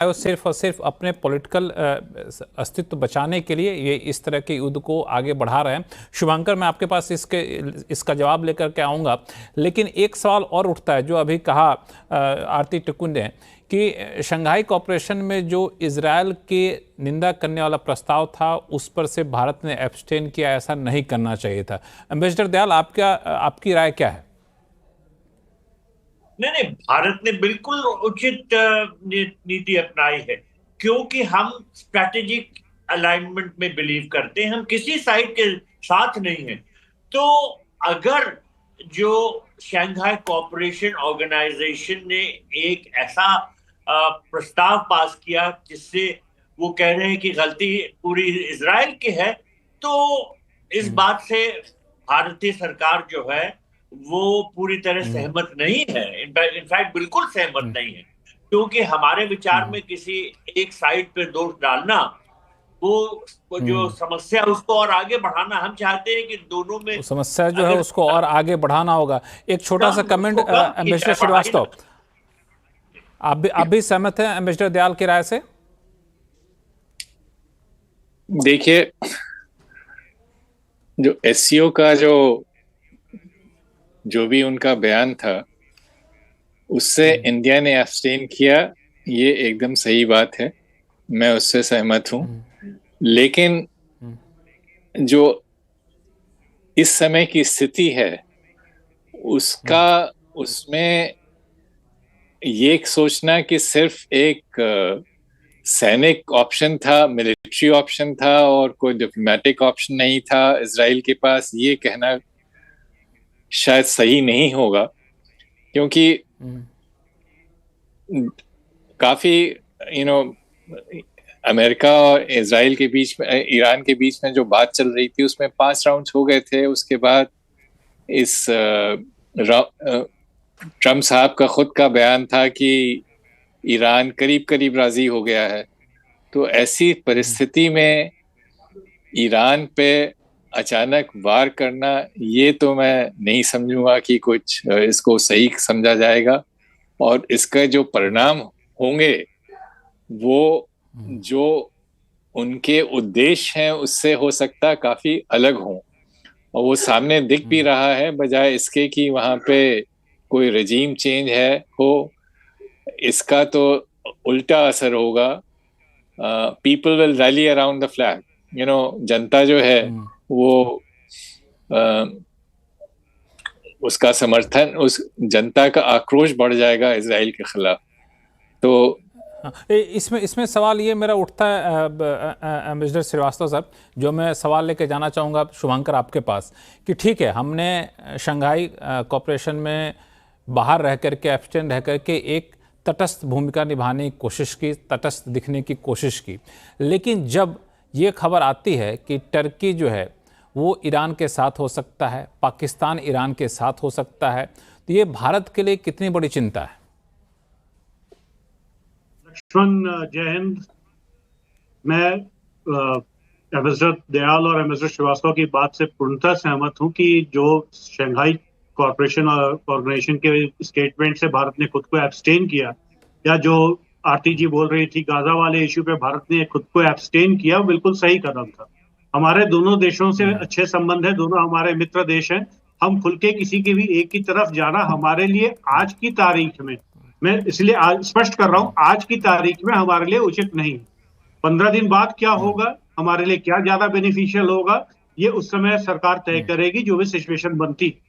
वो सिर्फ और सिर्फ अपने पॉलिटिकल अस्तित्व बचाने के लिए ये इस तरह के युद्ध को आगे बढ़ा रहे हैं। शुभंकर, मैं आपके पास इसका जवाब लेकर के आऊँगा, लेकिन एक सवाल और उठता है जो अभी कहा आरती टिकुन ने कि शंघाई कॉरपोरेशन में जो इजरायल के निंदा करने वाला प्रस्ताव था उस पर से भारत ने एब्सटेन किया, ऐसा नहीं करना चाहिए था। एम्बेसडर दयाल, आपकी राय क्या है? नहीं, भारत ने बिल्कुल उचित नीति अपनाई है, क्योंकि हम स्ट्रैटेजिक अलाइनमेंट में बिलीव करते हैं, हम किसी साइड के साथ नहीं हैं। तो अगर जो शंघाई कोऑपरेशन ऑर्गेनाइजेशन ने एक ऐसा प्रस्ताव पास किया जिससे वो कह रहे हैं कि गलती पूरी इजराइल की है, तो इस बात से भारतीय सरकार जो है वो पूरी तरह सहमत नहीं है। इनफैक्ट बिल्कुल सहमत नहीं है, क्योंकि हमारे विचार में किसी एक साइड पे दोष डालना, वो जो समस्या उसको और आगे बढ़ाना, हम चाहते हैं कि दोनों में समस्या जो है उसको और आगे बढ़ाना होगा। एक छोटा सा कमेंट एम्बेसडर श्रीवास्तव, आप भी सहमत हैं एम्बेसडर दयाल की राय से? देखिए, जो एससीओ का जो भी उनका बयान था उससे इंडिया ने एब्सटेन किया, ये एकदम सही बात है, मैं उससे सहमत हूं। लेकिन जो इस समय की स्थिति है उसमें ये सोचना कि सिर्फ एक सैनिक ऑप्शन था, मिलिट्री ऑप्शन था और कोई डिप्लोमेटिक ऑप्शन नहीं था इजराइल के पास, ये कहना शायद सही नहीं होगा। क्योंकि काफी अमेरिका और इजराइल के बीच में, ईरान के बीच में जो बात चल रही थी उसमें 5 राउंड्स हो गए थे। उसके बाद इस ट्रम्प साहब का खुद का बयान था कि ईरान करीब करीब राजी हो गया है। तो ऐसी परिस्थिति में ईरान पे अचानक वार करना, ये तो मैं नहीं समझूंगा कि कुछ इसको सही समझा जाएगा। और इसका जो परिणाम होंगे वो जो उनके उद्देश्य हैं उससे हो सकता काफी अलग हों, और वो सामने दिख भी रहा है। बजाय इसके कि वहां पे कोई रजीम चेंज हो, इसका तो उल्टा असर होगा। People will rally around the flag, जनता जो है वो उसका समर्थन, उस जनता का आक्रोश बढ़ जाएगा इजराइल के खिलाफ। तो इसमें सवाल ये मेरा उठता है एम्बेसडर श्रीवास्तव साहब, जो मैं सवाल लेके जाना चाहूँगा शुभंकर आपके पास, कि ठीक है हमने शंघाई कॉरपोरेशन में बाहर रह करके, एब्सटेन रह करके एक तटस्थ भूमिका निभाने की कोशिश की, तटस्थ दिखने की कोशिश की, लेकिन जब ये खबर आती है कि टर्की जो है वो ईरान के साथ हो सकता है, पाकिस्तान ईरान के साथ हो सकता है, तो ये भारत के लिए कितनी बड़ी चिंता है? लक्ष्मण, जय हिंद। मैं एम्बेसडर दयाल और एम्बेसडर श्रीवास्तव की बात से पूर्णतः सहमत हूं कि जो शंघाई कॉरपोरेशन ऑर्गेनाइजेशन के स्टेटमेंट से भारत ने खुद को एब्सटेन किया, या जो आरती जी बोल रही थी गाजा वाले इश्यू पे भारत ने खुद को एब्सटेन किया, बिल्कुल सही कदम था। हमारे दोनों देशों से अच्छे संबंध है, दोनों हमारे मित्र देश हैं। हम खुल के किसी की भी एक की तरफ जाना हमारे लिए आज की तारीख में, मैं इसलिए आज स्पष्ट कर रहा हूं, आज की तारीख में हमारे लिए उचित नहीं। 15 दिन बाद क्या होगा, हमारे लिए क्या ज्यादा बेनिफिशियल होगा, ये उस समय सरकार तय करेगी जो भी सिचुएशन बनती।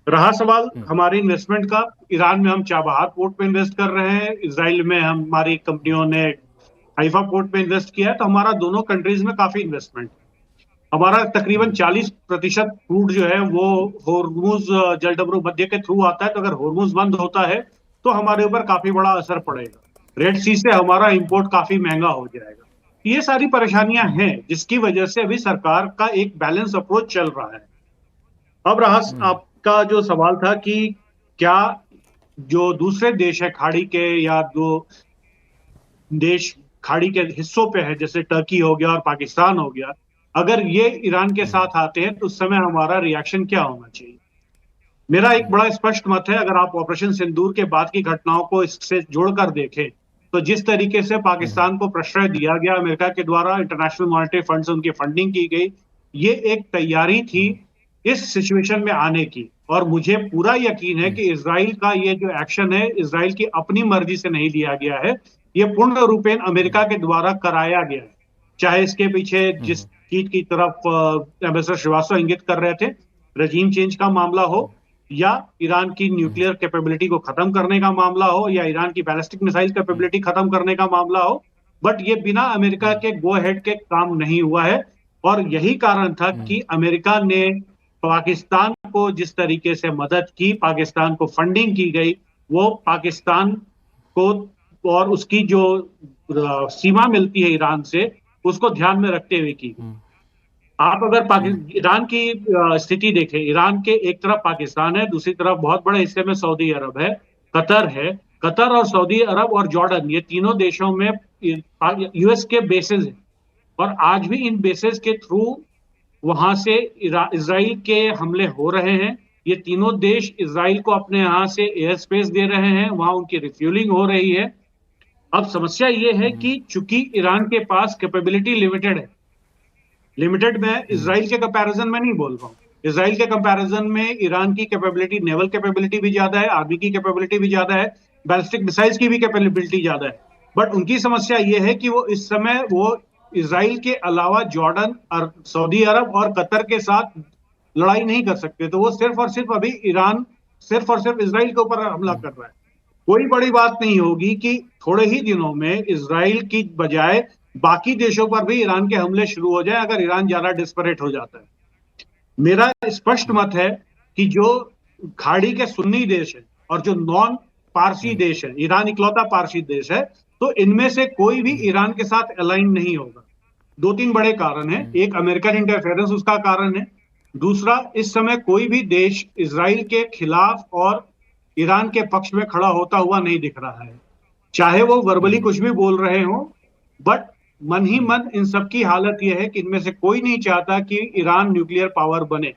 रहा सवाल हमारे इन्वेस्टमेंट का, ईरान में हम चाबहार पोर्ट पे इन्वेस्ट कर रहे हैं, इजराइल में हमारी कंपनियों ने हाइफा पोर्ट पे इन्वेस्ट किया है, तो हमारा दोनों कंट्रीज में काफी इन्वेस्टमेंट। हमारा तकरीबन 40% क्रूड जो है वो होर्मुज जलडमरू मध्य के थ्रू आता है, तो अगर होर्मुज बंद होता है तो हमारे ऊपर काफी बड़ा असर पड़ेगा। रेड सी से हमारा इंपोर्ट काफी महंगा हो जाएगा। ये सारी परेशानियां हैं जिसकी वजह से अभी सरकार का एक बैलेंस अप्रोच चल रहा है। अब रहा आपका जो सवाल था कि क्या जो दूसरे देश है खाड़ी के, या जो देश खाड़ी के हिस्सों पे है जैसे टर्की हो गया और पाकिस्तान हो गया, अगर ये ईरान के साथ आते हैं तो उस समय हमारा रिएक्शन क्या होना चाहिए? मेरा एक बड़ा स्पष्ट मत है, अगर आप ऑपरेशन सिंदूर के बाद की घटनाओं को इससे जोड़कर देखें तो जिस तरीके से पाकिस्तान को प्रश्रय दिया गया अमेरिका के द्वारा, इंटरनेशनल मॉनेटरी फंड से उनकी फंडिंग की गई, ये एक तैयारी थी इस सिचुएशन में आने की। और मुझे पूरा यकीन है कि इजराइल का ये जो एक्शन है, इजराइल की अपनी मर्जी से नहीं लिया गया है, ये पूर्ण रूपेण अमेरिका के द्वारा कराया गया है। चाहे इसके पीछे जिस चीज की तरफ एम्बेसडर श्रीवास्तव इंगित कर रहे थे, रजीम चेंज का मामला हो, या ईरान की न्यूक्लियर कैपेबिलिटी को खत्म करने का मामला हो, या ईरान की बैलिस्टिक मिसाइल कैपेबिलिटी खत्म करने का मामला हो, बट ये बिना अमेरिका के गो हेड के काम नहीं हुआ है। और यही कारण था कि अमेरिका ने पाकिस्तान को जिस तरीके से मदद की, पाकिस्तान को फंडिंग की गई, वो पाकिस्तान को और उसकी जो सीमा मिलती है ईरान से, उसको ध्यान में रखते हुए की। आप अगर ईरान की स्थिति देखें, ईरान के एक तरफ पाकिस्तान है, दूसरी तरफ बहुत बड़े हिस्से में सऊदी अरब है, कतर है। कतर और सऊदी अरब और जॉर्डन, ये तीनों देशों में यूएस के बेसेस हैं, और आज भी इन बेसेस के थ्रू वहां से इजराइल के हमले हो रहे हैं। ये तीनों देश इजराइल को अपने यहाँ से एयर स्पेस दे रहे हैं, वहां उनकी रिफ्यूलिंग हो रही है। अब समस्या ये है कि चूंकि ईरान के पास कैपेबिलिटी लिमिटेड है, लिमिटेड मैं इजराइल के कंपैरिजन में नहीं बोल रहा हूँ, इजराइल के कंपैरिजन में ईरान की कैपेबिलिटी, नेवल कैपेबिलिटी भी ज्यादा है, आर्मी की कैपेबिलिटी भी ज्यादा है, बैलिस्टिक मिसाइल्स की भी कैपेबिलिटी ज्यादा है। बट उनकी समस्या ये है कि वो इस समय वो इजराइल के अलावा जॉर्डन और सऊदी अरब और कतर के साथ लड़ाई नहीं कर सकते, तो वो सिर्फ और सिर्फ अभी ईरान सिर्फ और सिर्फ इजराइल के ऊपर हमला कर रहा है। कोई बड़ी बात नहीं होगी कि थोड़े ही दिनों में इजराइल की बजाय बाकी देशों पर भी ईरान के हमले शुरू हो जाए, अगर ईरान ज्यादा डिस्परेट हो जाता है। मेरा स्पष्ट मत है कि जो खाड़ी के सुन्नी देश है और जो नॉन पारसी देश है, ईरान इकलौता पारसी देश है, तो इनमें से कोई भी ईरान के साथ अलाइन नहीं होगा। दो तीन बड़े कारण हैं, एक अमेरिकन इंटरफेरेंस उसका कारण है, दूसरा इस समय कोई भी देश इजराइल के खिलाफ और ईरान के पक्ष में खड़ा होता हुआ नहीं दिख रहा है, चाहे वो वर्बली कुछ भी बोल रहे हो, बट मन ही मन इन सबकी हालत यह है कि इनमें से कोई नहीं चाहता कि ईरान न्यूक्लियर पावर बने।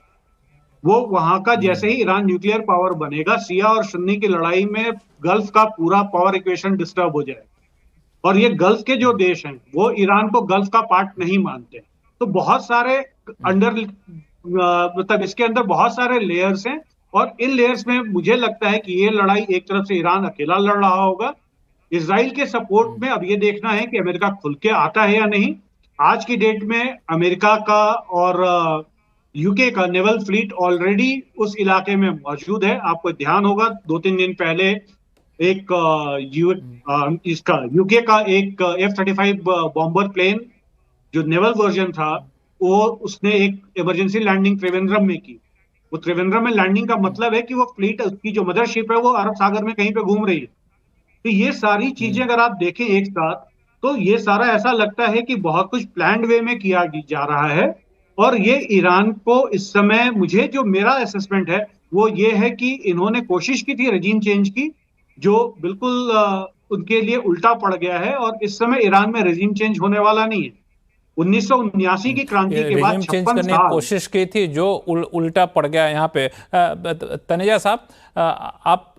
वो वहां का जैसे ही ईरान न्यूक्लियर पावर बनेगा, शिया और सुन्नी की लड़ाई में गल्फ का पूरा पावर इक्वेशन डिस्टर्ब हो जाएगा। और ये गल्फ के जो देश हैं वो ईरान को गल्फ का पार्ट नहीं मानते। तो बहुत सारे मतलब इसके अंदर बहुत सारे लेयर्स हैं, और इन लेयर्स में मुझे लगता है कि ये लड़ाई एक तरफ से ईरान अकेला लड़ रहा होगा, इजराइल के सपोर्ट में अब ये देखना है कि अमेरिका खुल के आता है या नहीं। आज की डेट में अमेरिका का और यूके का नेवल फ्लीट ऑलरेडी उस इलाके में मौजूद है। आपको ध्यान होगा 2-3 दिन पहले एक इसका यूके का एक F-35 बॉम्बर प्लेन जो नेवल वर्जन था, वो उसने एक इमरजेंसी लैंडिंग त्रिवेंद्रम में की। वो त्रिवेंद्रम में लैंडिंग का मतलब है कि वो फ्लीट, उसकी जो मदरशिप है वो अरब सागर में कहीं पे घूम रही है। तो ये सारी चीजें अगर आप देखें एक साथ, तो ये सारा ऐसा लगता है कि बहुत कुछ प्लान्ड वे में किया जा रहा है। और ये ईरान को इस समय, मुझे जो मेरा असेसमेंट है वो ये है कि इन्होंने कोशिश की थी रजीम चेंज की, जो बिल्कुल उनके लिए उल्टा पड़ गया है, और इस समय ईरान में रजीम चेंज होने वाला नहीं है। 1979 की क्रांति के बाद 56 करने की साल कोशिश की थी, जो उल्टा पड़ गया यहाँ पे। तनेजा साहब, आप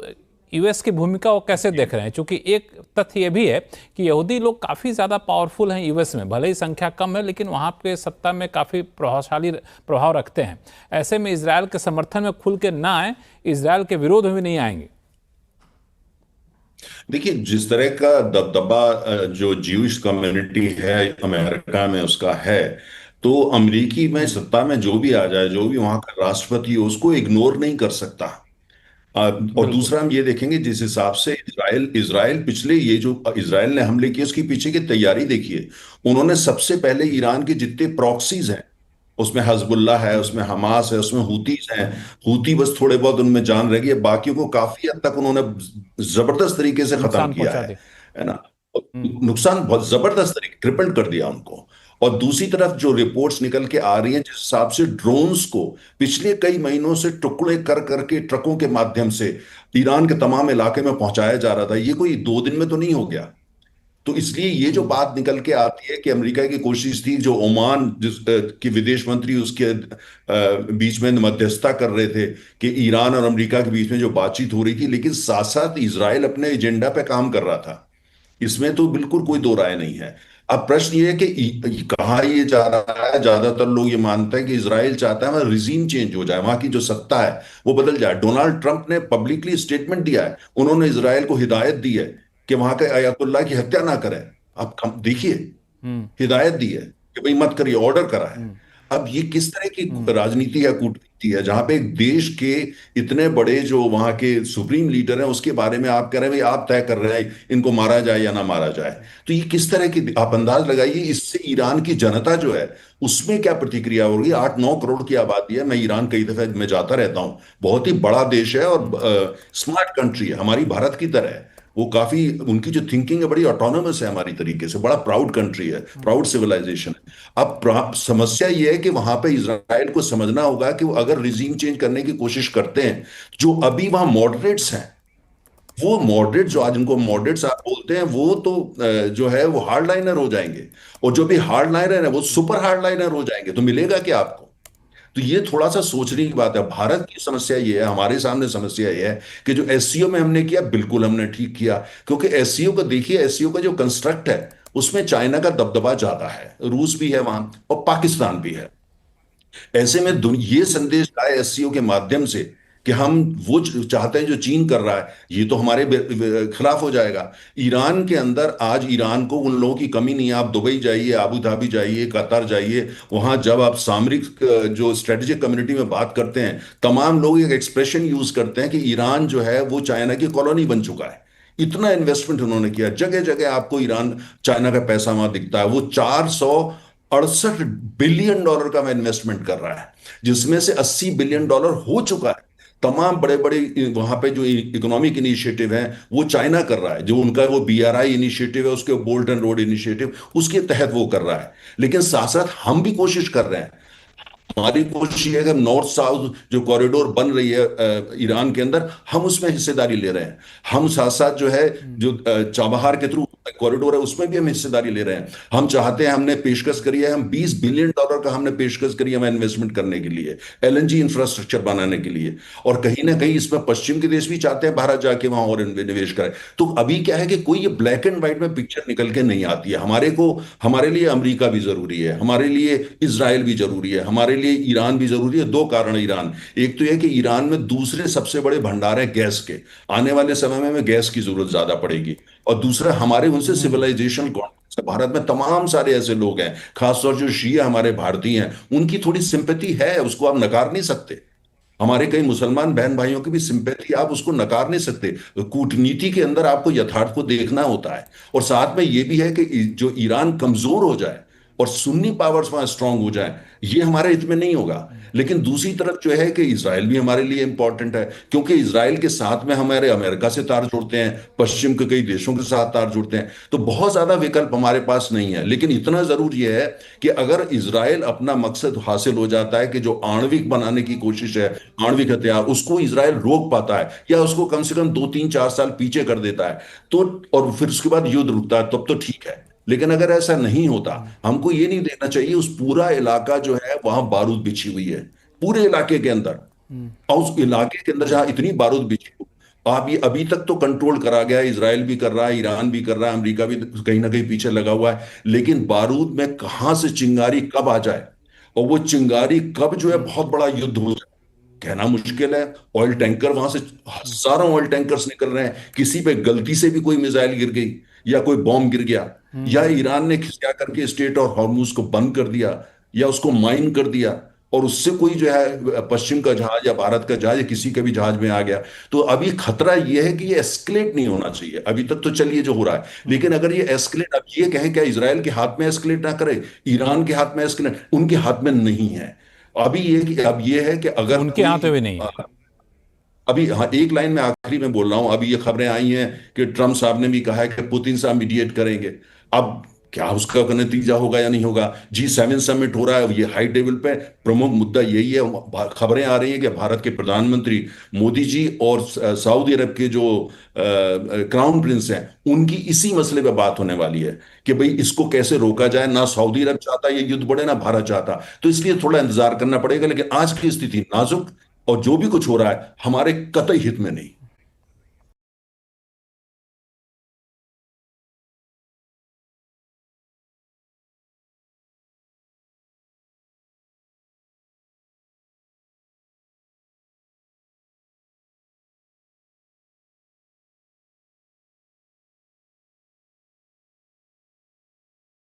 यूएस की भूमिका को कैसे देख रहे हैं? क्योंकि एक तथ्य ये भी है कि यहूदी लोग काफ़ी ज़्यादा पावरफुल हैं यूएस में, भले ही संख्या कम है, लेकिन वहाँ पे सत्ता में काफ़ी प्रभावशाली प्रभाव रखते हैं। ऐसे में इजराइल के समर्थन में खुल के ना आए, इजराइल के विरोध में भी नहीं आएंगे। देखिए, जिस तरह का दबदबा जो ज्यूइश कम्युनिटी है अमेरिका में उसका है, तो अमेरिकी में सत्ता में जो भी आ जाए, जो भी वहां का राष्ट्रपति हो, उसको इग्नोर नहीं कर सकता। और दूसरा हम ये देखेंगे, जिस हिसाब से इजराइल पिछले ये जो इजराइल ने हमले किए उसकी पीछे की तैयारी देखिए। उन्होंने सबसे पहले ईरान के जितने प्रॉक्सीज हैं, उसमें हजबुल्ला है, उसमें हमास है, उसमें हूतीज हैं, हूती बस थोड़े बहुत उनमें जान रह गई, बाकियों को काफी हद तक उन्होंने जबरदस्त तरीके से खत्म किया है ना। नुकसान बहुत जबरदस्त तरीके, क्रिपल्ड कर दिया उनको। और दूसरी तरफ जो रिपोर्ट्स निकल के आ रही हैं, जिस हिसाब से ड्रोन्स को पिछले कई महीनों से टुकड़े कर करके ट्रकों के माध्यम से ईरान के तमाम इलाके में पहुंचाया जा रहा था, ये कोई 2 दिन में तो नहीं हो गया। तो इसलिए ये जो बात निकल के आती है कि अमेरिका की कोशिश थी, जो ओमान की विदेश मंत्री उसके बीच में मध्यस्थता कर रहे थे कि ईरान और अमेरिका के बीच में जो बातचीत हो रही थी, लेकिन साथ साथ इजराइल अपने एजेंडा पे काम कर रहा था इसमें तो बिल्कुल कोई दो राय नहीं है। अब प्रश्न ये है कि कहाँ ये जा रहा है। ज्यादातर लोग ये मानते हैं कि इजराइल चाहता है वहां रिजीम चेंज हो जाए, वहां की जो सत्ता है वो बदल जाए। डोनाल्ड ट्रंप ने पब्लिकली स्टेटमेंट दिया है, उन्होंने इजराइल को हिदायत दी है कि वहां के अयतुल्ला की हत्या ना करें। आप देखिए, हम्म, हिदायत दी है कि भाई मत करिए, ऑर्डर करा है। हम्म, अब ये किस तरह की हम्म, राजनीति है, कूटनीति है, जहां पे एक देश के इतने बड़े जो वहां के सुप्रीम लीडर हैं उसके बारे में आप कह रहे हैं भाई आप तय कर रहे हैं इनको मारा जाए या ना मारा जाए। तो ये किस तरह की, आप अंदाज लगाइए इससे ईरान की जनता जो है उसमें क्या प्रतिक्रिया होगी। 8-9 करोड़ की आबादी है। मैं ईरान कई दफे मैं जाता रहता हूँ, बहुत ही बड़ा देश है और स्मार्ट कंट्री है, हमारी भारत की तरह है। वो काफी, उनकी जो थिंकिंग है बड़ी ऑटोनोमस है हमारी तरीके से, बड़ा प्राउड कंट्री है, प्राउड सिविलाइजेशन है। अब समस्या ये है कि वहां पे इजराइल को समझना होगा कि वो अगर रिजीम चेंज करने की कोशिश करते हैं, जो अभी वहां मॉडरेट्स हैं, वो मॉडरेट जो आज इनको मॉडरेट्स आप बोलते हैं, वो तो जो है वो हार्ड लाइनर हो जाएंगे। और जो भी हार्ड लाइनर है वो सुपर हार्ड लाइनर हो जाएंगे। तो मिलेगा क्या आपको? तो ये थोड़ा सा सोचने की बात है। भारत की समस्या ये है, हमारे सामने समस्या ये है कि जो एससीओ में हमने किया बिल्कुल हमने ठीक किया, क्योंकि एससीओ का देखिए, एससीओ का जो कंस्ट्रक्ट है उसमें चाइना का दबदबा ज्यादा है, रूस भी है वहां और पाकिस्तान भी है। ऐसे में ये संदेश आए एससीओ के माध्यम से कि हम वो चाहते हैं जो चीन कर रहा है, ये तो हमारे खिलाफ हो जाएगा। ईरान के अंदर आज ईरान को उन लोगों की कमी नहीं है। आप दुबई जाइए, आबू धाबी जाइए, कतर जाइए, वहां जब आप सामरिक जो स्ट्रेटेजिक कम्युनिटी में बात करते हैं, तमाम लोग एक एक्सप्रेशन यूज करते हैं कि ईरान जो है वो चाइना की कॉलोनी बन चुका है। इतना इन्वेस्टमेंट उन्होंने किया, जगह जगह आपको ईरान, चाइना का पैसा वहां दिखता है। वो 468 बिलियन डॉलर का इन्वेस्टमेंट कर रहा है, जिसमें से 80 बिलियन डॉलर हो चुका है। तमाम बड़े बड़े वहां पे जो इकोनॉमिक इनिशिएटिव हैं वो चाइना कर रहा है। जो उनका वो बीआरआई इनिशिएटिव है, उसके बोल्ट एंड रोड इनिशिएटिव, उसके तहत वो कर रहा है। लेकिन साथ साथ हम भी कोशिश कर रहे हैं। हमारी कोशिश ये है कि नॉर्थ साउथ जो कॉरिडोर बन रही है ईरान के अंदर, हम उसमें हिस्सेदारी ले रहे हैं। हम साथ साथ जो है जो चाबहार के थ्रू कॉरिडोर है उसमें भी हम हिस्सेदारी ले रहे हैं। हम चाहते हैं, हमने पेशकश करी है, हम 20 बिलियन डॉलर का हमने पेशकश करी है इन्वेस्टमेंट करने के लिए, एलएनजी इंफ्रास्ट्रक्चर बनाने के लिए। और कहीं ना कहीं इसमें पश्चिम के देश भी चाहते हैं भारत जाके वहां और निवेश करें। तो अभी क्या है कि कोई ये ब्लैक एंड व्हाइट में पिक्चर निकल के नहीं आती है। हमारे लिए अमेरिका भी जरूरी है, हमारे लिए इसराइल भी जरूरी है, हमारे लिए ईरान भी जरूरी है। दो कारण है ईरान। एक तो यह कि ईरान में दूसरे सबसे बड़े भंडार है गैस के, आने वाले समय में हमें गैस की जरूरत ज्यादा पड़ेगी। और दूसरा, हमारे उनसे सिविलाइजेशन कॉन्टेक्स्ट है। भारत में तमाम सारे ऐसे लोग हैं, खासतौर जो शिया हमारे भारतीय हैं, उनकी थोड़ी सिंपैथी है, उसको आप नकार नहीं सकते। हमारे कई मुसलमान बहन भाइयों की भी सिंपैथी, आप उसको नकार नहीं सकते। कूटनीति के अंदर आपको यथार्थ को देखना होता है। और साथ में ये भी है कि जो ईरान कमजोर हो जाए और सुन्नी पावर्स वहां स्ट्रांग हो जाए, ये हमारे हित में नहीं होगा। लेकिन दूसरी तरफ जो है कि इसराइल भी हमारे लिए इंपॉर्टेंट है, क्योंकि इसराइल के साथ में हमारे अमेरिका से तार जोड़ते हैं, पश्चिम के कई देशों के साथ तार जोड़ते हैं। तो बहुत ज्यादा विकल्प हमारे पास नहीं है। लेकिन इतना जरूर यह है कि अगर इसराइल अपना मकसद हासिल हो जाता है कि जो आणविक बनाने की कोशिश है, आणविक हथियार, उसको इसराइल रोक पाता है या उसको कम से कम 2-3-4 साल पीछे कर देता है, तो और फिर उसके बाद युद्ध रुकता है, तब तो ठीक है। लेकिन अगर ऐसा नहीं होता, हमको ये नहीं देखना चाहिए उस पूरा इलाका जो है वहां बारूद बिछी हुई है, पूरे इलाके के अंदर। और उस इलाके के अंदर जहां इतनी बारूद बिछी हो, आप ये अभी तक तो कंट्रोल करा गया है, इसराइल भी कर रहा है, ईरान भी कर रहा है, अमेरिका भी कहीं ना कहीं पीछे लगा हुआ है। लेकिन बारूद में कहां से चिंगारी कब आ जाए और वो चिंगारी कब जो है बहुत बड़ा युद्ध हो जाए, कहना मुश्किल है। ऑयल टैंकर वहां से, हजारों ऑयल टैंकर्स निकल रहे हैं, किसी पे गलती से भी कोई मिसाइल गिर गई या कोई बॉम्ब गिर गया, या ईरान ने खिसिया करके स्टेट और हॉर्मुज को बंद कर दिया या उसको माइन कर दिया, और उससे कोई जो है पश्चिम का जहाज या भारत का जहाज या किसी के भी जहाज में आ गया, तो अभी खतरा यह है कि ये एस्केलेट नहीं होना चाहिए। अभी तक तो चलिए जो हो रहा है, लेकिन अगर ये एस्केलेट, अब ये कहें क्या इसराइल के हाथ में एस्केलेट ना करे, ईरान के हाथ में एस्केलेट, उनके हाथ में नहीं है। अब ये है कि अगर उनके हाथ में भी नहीं है। अभी, हाँ, एक लाइन में आखिरी में बोल रहा हूं। अभी ये खबरें आई हैं कि ट्रम्प साहब ने भी कहा है कि पुतिन साहब मीडिएट करेंगे। अब क्या उसका नतीजा होगा या नहीं होगा? G7 समिट हो रहा है, ये हाई लेवल पे प्रमुख मुद्दा यही है। खबरें आ रही हैं कि भारत के प्रधानमंत्री मोदी जी और सऊदी अरब के जो क्राउन प्रिंस हैं, उनकी इसी मसले पे बात होने वाली है कि भाई इसको कैसे रोका जाए। ना सऊदी अरब चाहता ये युद्ध बढ़े, ना भारत चाहता। तो इसलिए थोड़ा इंतजार करना पड़ेगा। लेकिन आज की स्थिति नाजुक, और जो भी कुछ हो रहा है हमारे कतई हित में नहीं।